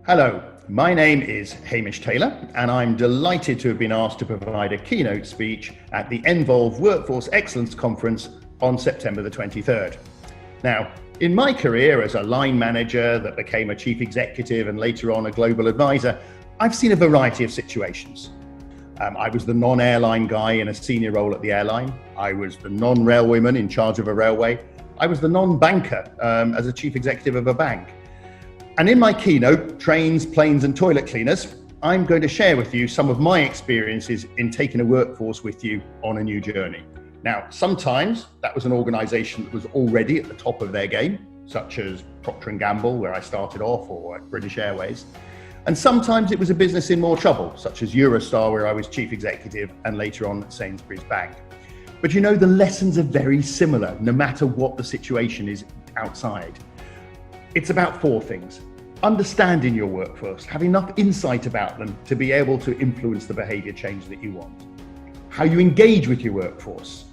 Hello, my name is Hamish Taylor, and I'm delighted to have been asked to provide a keynote speech at the Nvolve Workforce Excellence Conference on September the 23rd. Now, in my career as a line manager that became a chief executive and later on a global advisor, I've seen a variety of situations. I was the non-airline guy in a senior role at the airline. I was the non-railwayman in charge of a railway. I was the non-banker as a chief executive of a bank. And in my keynote, Trains, Planes and Toilet Cleaners, I'm going to share with you some of my experiences in taking a workforce with you on a new journey. Now, sometimes that was an organization that was already at the top of their game, such as Procter & Gamble, where I started off, or at British Airways. And sometimes it was a business in more trouble, such as Eurostar, where I was chief executive, and later on at Sainsbury's Bank. But you know, the lessons are very similar, no matter what the situation is outside. It's about four things: understanding your workforce, have enough insight about them to be able to influence the behavior change that you want. How you engage with your workforce,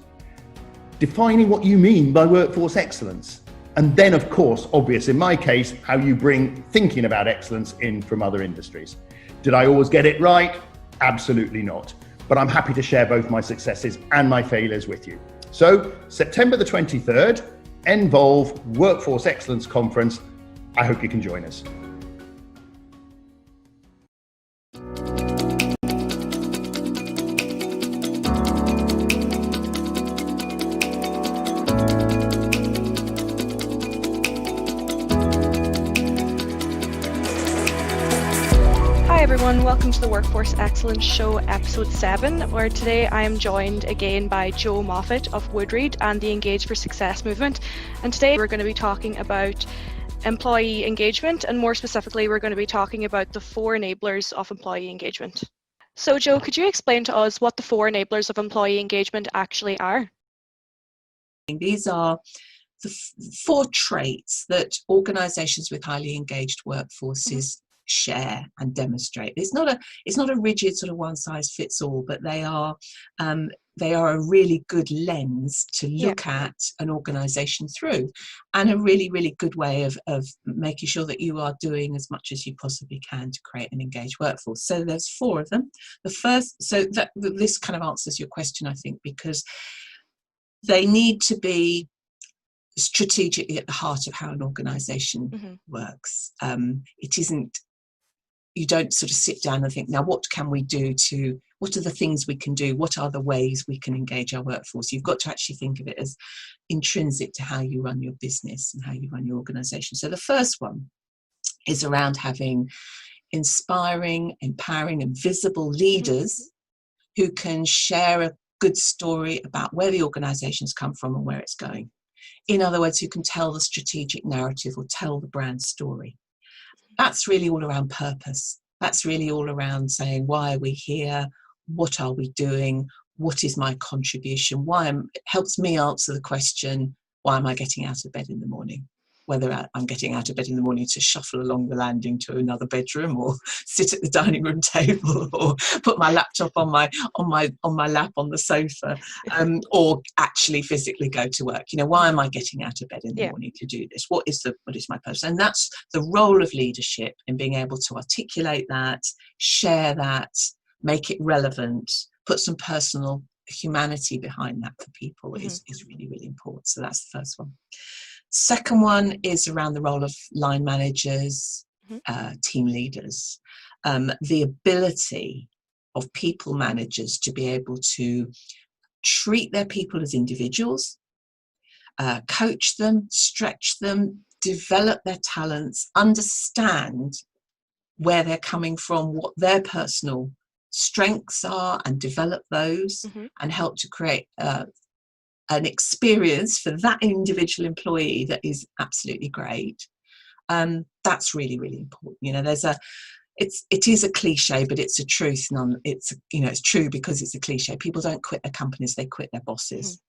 defining what you mean by workforce excellence. And then, of course, obvious in my case, how you bring thinking about excellence in from other industries. Did I always get it right? Absolutely not. But I'm happy to share both my successes and my failures with you. So, September the 23rd, Nvolve Workforce Excellence Conference. I hope you can join us. Hi everyone, welcome to the Workforce Excellence Show, episode 7, where today I am joined again by Joe Moffat of Woodreed and the Engage for Success movement. And today we're going to be talking about employee engagement, and more specifically we're going to be talking about the 4 enablers of employee engagement. So Joe, could you explain to us what the 4 enablers of employee engagement actually are? These are the 4 traits that organisations with highly engaged workforces share and demonstrate. It's not a rigid sort of one size fits all, but they are a really good lens to look at an organisation through, and a really, really good way of making sure that you are doing as much as you possibly can to create an engaged workforce. So there's 4 of them. The first, this kind of answers your question, I think, because they need to be strategically at the heart of how an organisation works. It isn't, you don't sort of sit down and think, now what can we do what are the things we can do? What are the ways we can engage our workforce? You've got to actually think of it as intrinsic to how you run your business and how you run your organisation. So the first one is around having inspiring, empowering and visible leaders who can share a good story about where the organisation's come from and where it's going. In other words, who can tell the strategic narrative or tell the brand story. That's really all around purpose. That's really all around saying, why are we here? What are we doing? What is my contribution? It helps me answer the question, why am I getting out of bed in the morning? Whether I'm getting out of bed in the morning to shuffle along the landing to another bedroom, or sit at the dining room table, or put my laptop on my lap on the sofa, or actually physically go to work. You know, why am I getting out of bed in the morning to do this? What is my purpose? And that's the role of leadership, in being able to articulate that, share that, make it relevant, put some personal humanity behind that for people is really, really important. So that's the first one. Second one is around the role of line managers, team leaders, the ability of people managers to be able to treat their people as individuals, coach them, stretch them, develop their talents, understand where they're coming from, what their personal strengths are, and develop those, and help to create an experience for that individual employee that is absolutely great. That's really, really important. You know, it is a cliche, but it's a truth. It's true because it's a cliche. People don't quit their companies, they quit their bosses.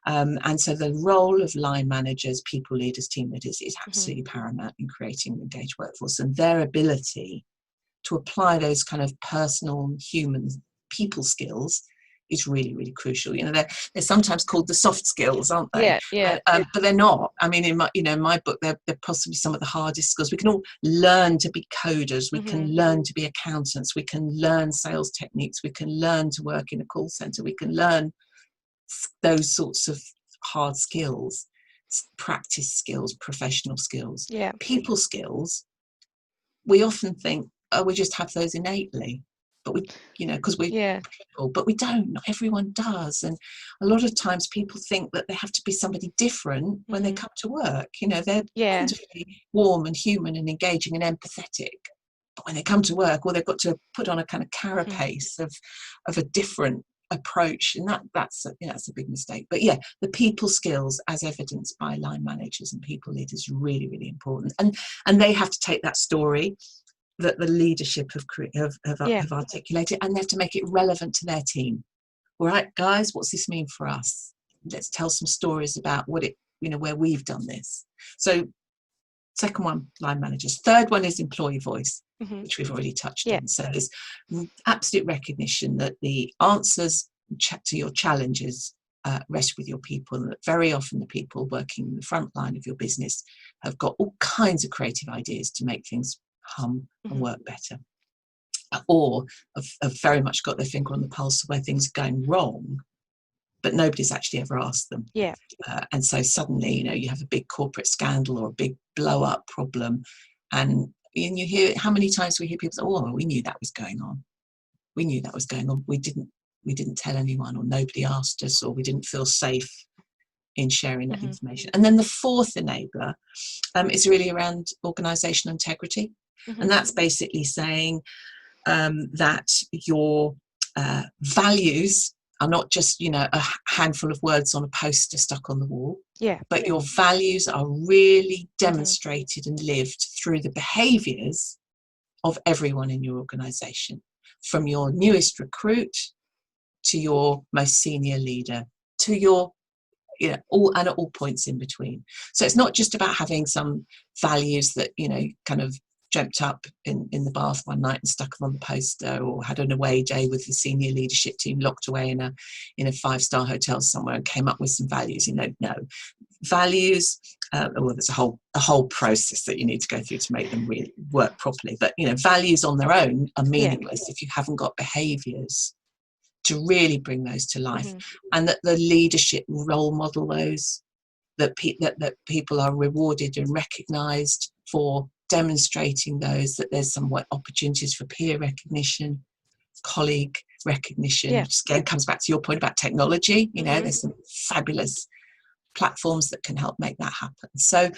And so the role of line managers, people leaders, team leaders is absolutely paramount in creating an engaged workforce, and their ability to apply those kind of personal, human, people skills is really, really crucial. You know, they're sometimes called the soft skills, aren't they? Yeah, yeah. But they're not. I mean, in my book, they're possibly some of the hardest skills. We can all learn to be coders. We can learn to be accountants. We can learn sales techniques. We can learn to work in a call center. We can learn those sorts of hard skills, practice skills, professional skills. Yeah. People skills, we often think, oh, we just have those innately. But we, you know, because we're people, but we don't. Not everyone does. And a lot of times people think that they have to be somebody different when they come to work. You know, they're wonderfully warm and human and engaging and empathetic. But when they come to work, well, they've got to put on a kind of carapace of a different approach. And that's a big mistake. But yeah, the people skills as evidenced by line managers and people leaders is really, really important. And they have to take that story that the leadership have articulated, and they have to make it relevant to their team. All right, guys, what's this mean for us? Let's tell some stories about what it, you know, where we've done this. So second one, line managers. Third one is employee voice, which we've already touched on. So there's absolute recognition that the answers to your challenges rest with your people, and that very often the people working in the front line of your business have got all kinds of creative ideas to make things hum and work better, or have very much got their finger on the pulse of where things are going wrong, but nobody's actually ever asked them. And so suddenly, you know, you have a big corporate scandal or a big blow up problem, and you hear, how many times we hear people say, oh, we knew that was going on, we didn't tell anyone, or nobody asked us, or we didn't feel safe in sharing that information. And then the fourth enabler is really around organizational integrity. And that's basically saying that your values are not just, you know, a handful of words on a poster stuck on the wall, but your values are really demonstrated and lived through the behaviors of everyone in your organization, from your newest recruit to your most senior leader, to your, you know, all, and at all points in between. So it's not just about having some values that, you know, kind of dreamt up in the bath one night and stuck them on the poster, or had an away day with the senior leadership team locked away in a 5-star hotel somewhere and came up with some values. You know, no values. Well, there's a whole process that you need to go through to make them really work properly. But, you know, values on their own are meaningless if you haven't got behaviours to really bring those to life, and that the leadership role model those, that people are rewarded and recognised for demonstrating those, that there's some opportunities for peer recognition, colleague recognition. Which again comes back to your point about technology. You know, there's some fabulous platforms that can help make that happen. So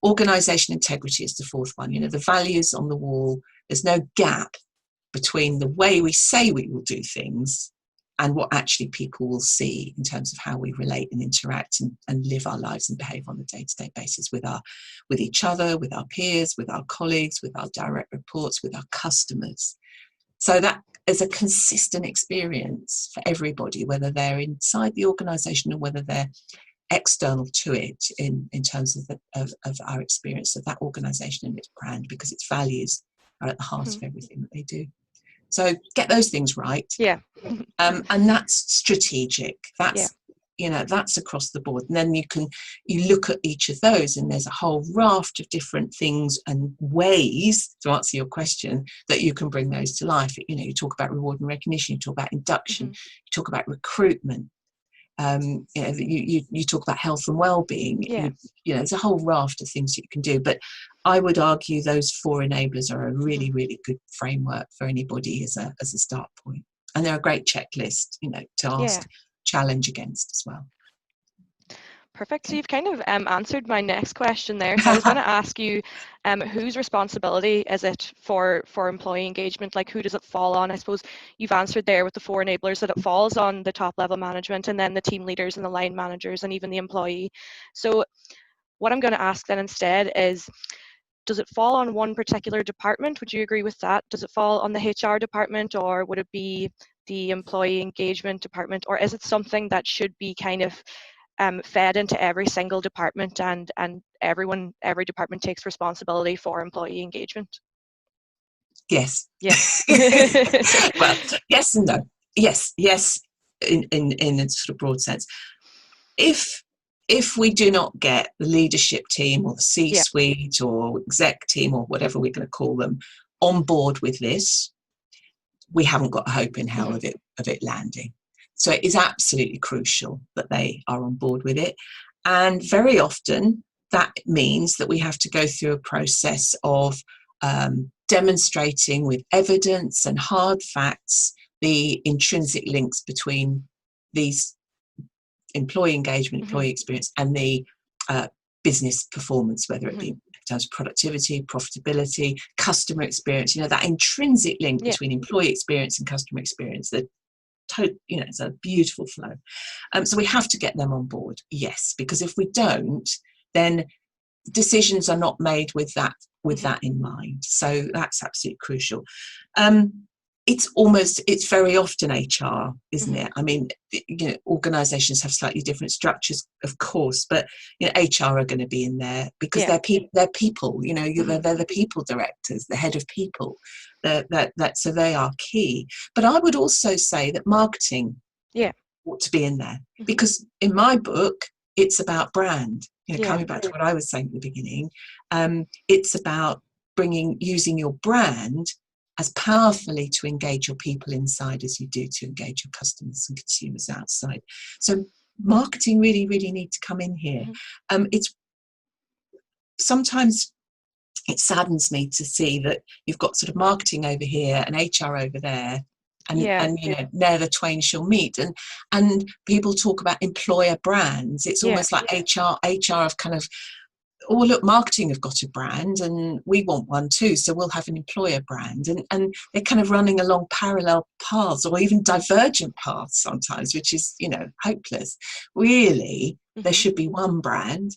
organisation integrity is the fourth one. You know, the values on the wall, there's no gap between the way we say we will do things and what actually people will see in terms of how we relate and interact and live our lives and behave on a day-to-day basis with each other, with our peers, with our colleagues, with our direct reports, with our customers. So that is a consistent experience for everybody, whether they're inside the organisation or whether they're external to it, in terms of our experience of that organisation and its brand, because its values are at the heart of everything that they do. So get those things right. And that's strategic. That's, you know, that's across the board. And then you look at each of those, and there's a whole raft of different things and ways, to answer your question, that you can bring those to life. You know, you talk about reward and recognition, you talk about induction, you talk about recruitment, you know, you talk about health and well-being. You know, there's a whole raft of things that you can do, but I would argue those four enablers are a really, really good framework for anybody as a start point, and they're a great checklist, you know, to ask challenge against as well. Perfect. So you've kind of answered my next question there. So I was going to ask you, whose responsibility is it for employee engagement? Like, who does it fall on? I suppose you've answered there with the four enablers that it falls on the top level management, and then the team leaders and the line managers and even the employee. So what I'm going to ask then instead is, does it fall on one particular department? Would you agree with that? Does it fall on the HR department, or would it be the employee engagement department, or is it something that should be kind of fed into every single department, and every department takes responsibility for employee engagement? Yes. Yes. Well, yes and no. Yes. in a sort of broad sense. If we do not get the leadership team or the C-suite or exec team or whatever we're going to call them on board with this, we haven't got a hope in hell of it landing. So it is absolutely crucial that they are on board with it. And very often that means that we have to go through a process of demonstrating with evidence and hard facts the intrinsic links between these employee engagement, employee experience, and the business performance, whether it be in terms of productivity, profitability, customer experience, that intrinsic link between employee experience and customer experience, it's a beautiful flow. So we have to get them on board, yes, because if we don't, then decisions are not made with that in mind. So that's absolutely crucial. It's very often HR, isn't it? I mean, organisations have slightly different structures, of course, but HR are going to be in there because they're people. They're the people directors, the head of people. So they are key. But I would also say that marketing ought to be in there because in my book, it's about brand. Coming back to what I was saying at the beginning, it's about using your brand as powerfully to engage your people inside as you do to engage your customers and consumers outside. So marketing really, really need to come in here. Sometimes it saddens me to see that you've got sort of marketing over here and HR over there, and ne'er the twain shall meet. And people talk about employer brands. It's almost like HR have kind of, oh, look, marketing have got a brand and we want one too, so we'll have an employer brand. And they're kind of running along parallel paths or even divergent paths sometimes, which is, hopeless. Really, there should be one brand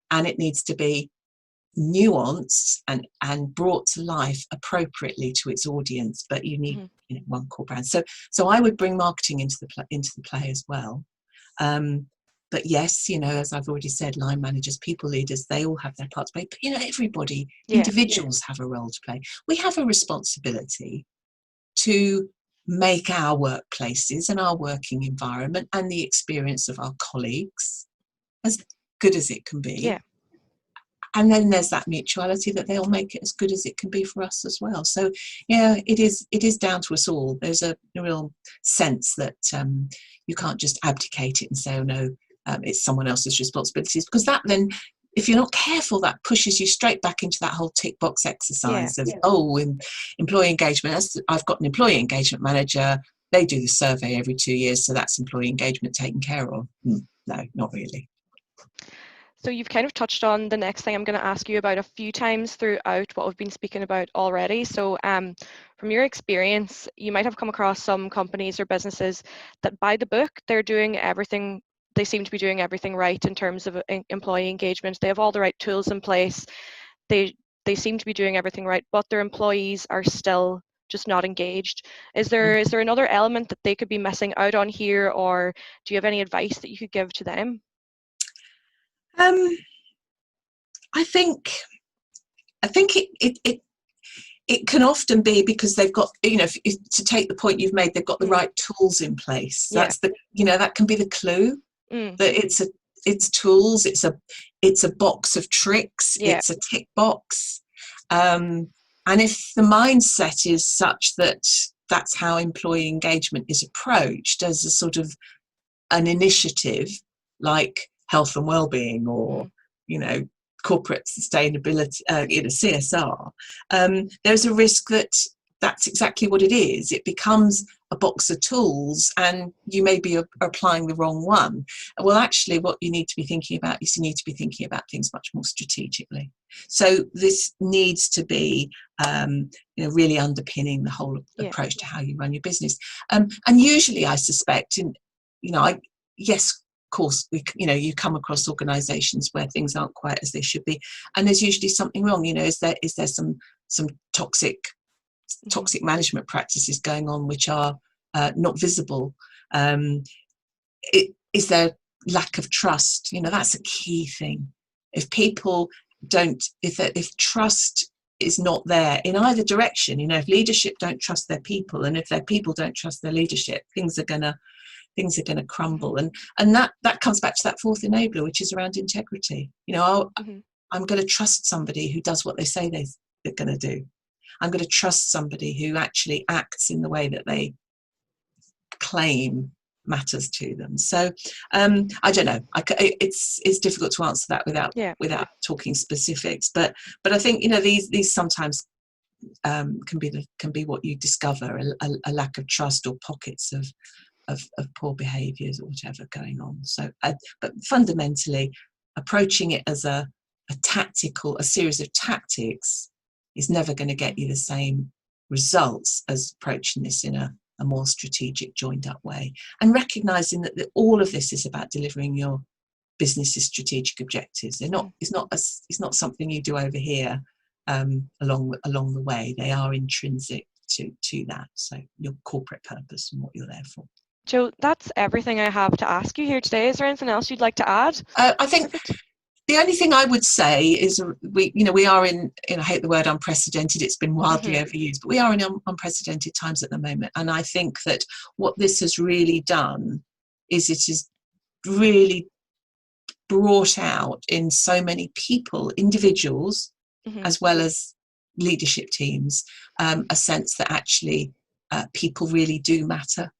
and it needs to be nuanced and brought to life appropriately to its audience, but you need one core brand. So I would bring marketing into the play as well. But yes, as I've already said, line managers, people leaders, they all have their part to play. But, everybody, individuals have a role to play. We have a responsibility to make our workplaces and our working environment and the experience of our colleagues as good as it can be. Yeah. And then there's that mutuality that they'll make it as good as it can be for us as well. So, it is down to us all. There's a real sense that you can't just abdicate it and say, oh, no, it's someone else's responsibilities, because that then, if you're not careful, that pushes you straight back into that whole tick box exercise of employee engagement. I've got an employee engagement manager. They do the survey every 2 years, so that's employee engagement taken care of. No, not really. So you've kind of touched on the next thing I'm going to ask you about a few times throughout what we've been speaking about already. So from your experience, you might have come across some companies or businesses that by the book, they seem to be doing everything right in terms of employee engagement. They have all the right tools in place. They seem to be doing everything right, but their employees are still just not engaged. Is there another element that they could be missing out on here, or do you have any advice that you could give to them? I think it can often be because they've got, to take the point you've made, they've got the right tools in place. That's that can be the clue that it's tools. It's a box of tricks. It's a tick box. And if the mindset is such that that's how employee engagement is approached as a sort of an initiative like health and well-being or corporate sustainability, CSR, there's a risk that that's exactly what it is. It becomes a box of tools and you may be applying the wrong one. Well, actually what you need to be thinking about is you need to be thinking about things much more strategically. So this needs to be really underpinning the whole approach to how you run your business. And usually I suspect of course, you come across organisations where things aren't quite as they should be, and there's usually something wrong. Is there some toxic management practices going on which are not visible? Is there lack of trust? That's a key thing. If people don't, if trust is not there in either direction, if leadership don't trust their people, and if their people don't trust their leadership, things are gonna things are going to crumble. And that comes back to that fourth enabler, which is around integrity. I'm going to trust somebody who does what they say they're going to do. I'm going to trust somebody who actually acts in the way that they claim matters to them. So I don't know. It's difficult to answer that without talking specifics. But I think these sometimes can be what you discover, a lack of trust or pockets of poor behaviours or whatever going on. So, but fundamentally, approaching it as a series of tactics is never going to get you the same results as approaching this in a more strategic, joined up way, and recognising that all of this is about delivering your business's strategic objectives. It's not something you do over here along the way. They are intrinsic to that. So your corporate purpose and what you're there for. Jo, that's everything I have to ask you here today. Is there anything else you'd like to add? I think the only thing I would say is we are in I hate the word unprecedented, it's been wildly overused, but we are in unprecedented times at the moment. And I think that what this has really done is it has really brought out in so many people, individuals, as well as leadership teams, a sense that actually people really do matter.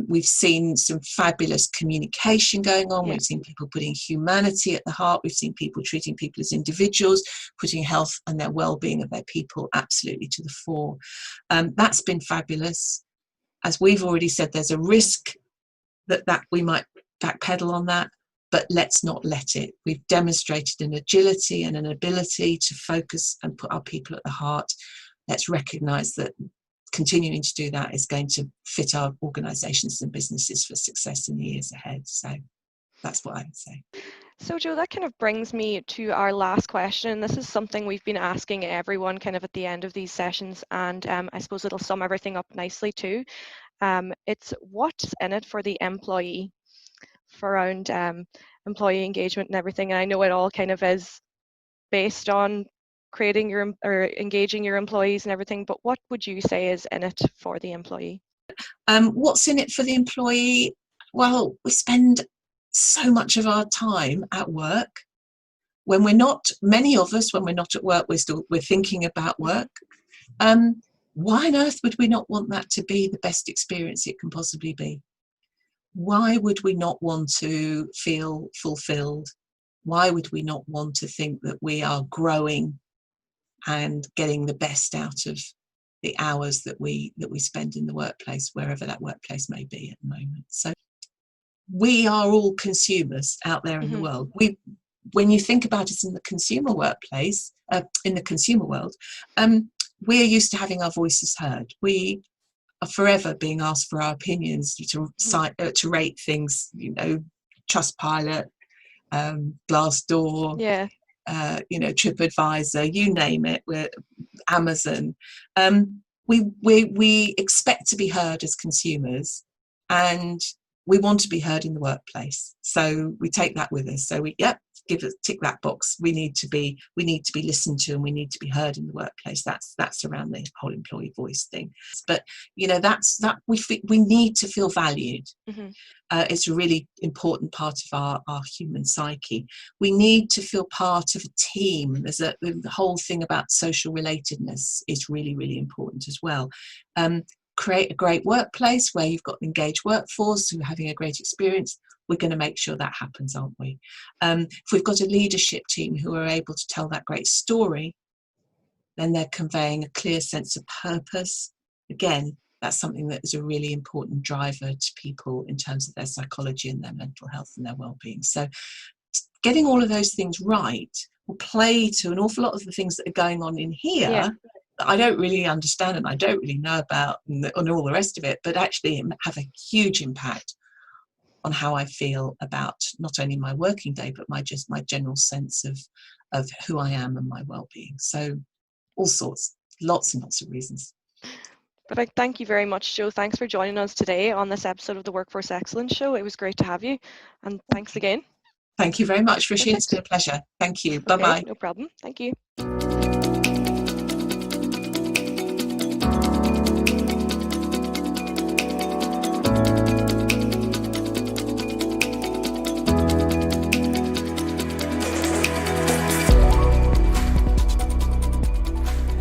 We've seen some fabulous communication going on. We've seen people putting humanity at the heart. We've seen people treating people as individuals, putting health and their well-being of their people absolutely to the fore. That's been fabulous. As we've already said, there's a risk that we might backpedal on that, but let's not let it. We've demonstrated an agility and an ability to focus and put our people at the heart. Let's recognise that continuing to do that is going to fit our organisations and businesses for success in the years ahead. So that's what I would say. So Jo, that kind of brings me to our last question. This is something we've been asking everyone kind of at the end of these sessions, and I suppose it'll sum everything up nicely too. It's what's in it for the employee, for around employee engagement and everything. And I know it all kind of is based on creating or engaging your employees and everything, but what would you say is in it for the employee? What's in it for the employee? Well, we spend so much of our time at work. When we're not, many of us, when we're not at work, we're thinking about work. Why on earth would we not want that to be the best experience it can possibly be? Why would we not want to feel fulfilled? Why would we not want to think that we are growing and getting the best out of the hours that we spend in the workplace, wherever that workplace may be at the moment? So we are all consumers out there in the world. When you think about it in the consumer workplace, in the consumer world, we're used to having our voices heard. We are forever being asked for our opinions, to rate things, Trustpilot, Glassdoor, TripAdvisor, you name it. We're Amazon. We expect to be heard as consumers, and we want to be heard in the workplace. So we take that with us. So tick that box. We need to be listened to, and we need to be heard in the workplace. That's around the whole employee voice thing. But we need to feel valued. It's a really important part of our human psyche. We need to feel part of a team. The whole thing about social relatedness is really, really important as well. Create a great workplace where you've got an engaged workforce who are having a great experience. We're going to make sure that happens, aren't we? If we've got a leadership team who are able to tell that great story, then they're conveying a clear sense of purpose. Again, that's something that is a really important driver to people in terms of their psychology and their mental health and their well-being. So getting all of those things right will play to an awful lot of the things that are going on in here that I don't really understand and I don't really know about and all the rest of it, but actually have a huge impact on how I feel about not only my working day, but my general sense of who I am and my well-being. So all sorts, lots and lots of reasons. But thank you very much, Jo. Thanks for joining us today on this episode of the Workforce Excellence Show. It was great to have you, and thanks again. Thank you very much, Rishi. It's been a pleasure. Thank you. Bye-bye. No problem. Thank you.